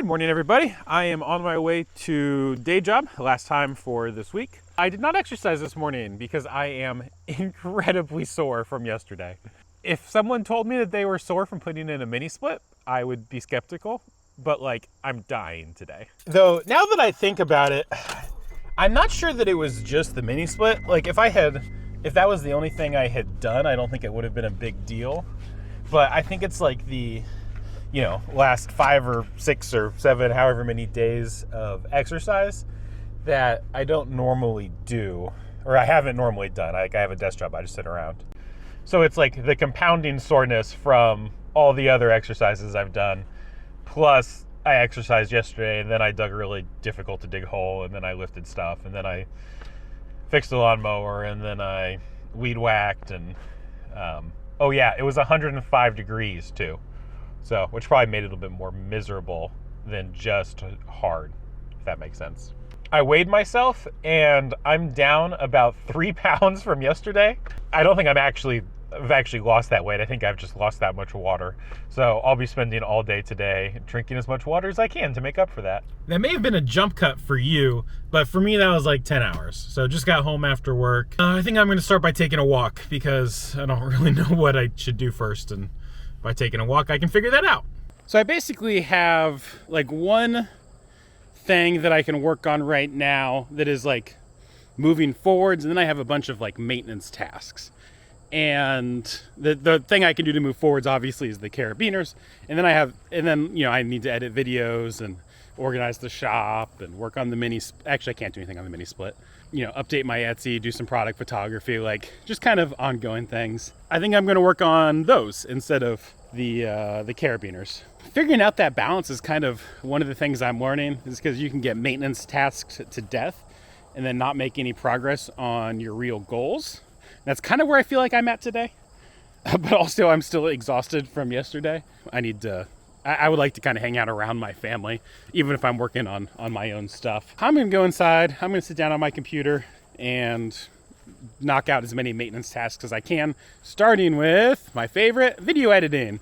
Good morning, everybody. I am on my way to day job, last time for this week. I did not exercise this morning because I am incredibly sore from yesterday. If someone told me that they were sore from putting in a mini split, I would be skeptical, but I'm dying today. Though, now that I think about it, I'm not sure that it was just the mini split. If that was the only thing I had done, I don't think it would have been a big deal. But I think it's the last 5 or 6 or 7, however many days of exercise that I don't normally do, or I haven't normally done. I have a desk job, I just sit around. So it's the compounding soreness from all the other exercises I've done, plus I exercised yesterday, and then I dug a really difficult to dig hole, and then I lifted stuff, and then I fixed the lawnmower, and then I weed whacked, and it was 105 degrees too. So, which probably made it a little bit more miserable than just hard, if that makes sense. I weighed myself, and I'm down about 3 pounds from yesterday. I don't think I've actually lost that weight. I think I've just lost that much water. So I'll be spending all day today drinking as much water as I can to make up for that. That may have been a jump cut for you, but for me that was 10 hours. So just got home after work. I think I'm going to start by taking a walk because I don't really know what I should do first, and by taking a walk I can figure that out. So I basically have one thing that I can work on right now that is moving forwards, and then I have a bunch of maintenance tasks. And the thing I can do to move forwards obviously is the carabiners, and then I need to edit videos and organize the shop and work on the mini. Actually, I can't do anything on the mini split. Update my Etsy, do some product photography, just kind of ongoing things. I think I'm going to work on those instead of the carabiners. Figuring out that balance is kind of one of the things I'm learning, is because you can get maintenance tasks to death and then not make any progress on your real goals. That's kind of where I feel like I'm at today, but also I'm still exhausted from yesterday. I would like to kind of hang out around my family, even if I'm working on my own stuff. I'm going to go inside. I'm going to sit down on my computer and knock out as many maintenance tasks as I can, starting with my favorite, video editing.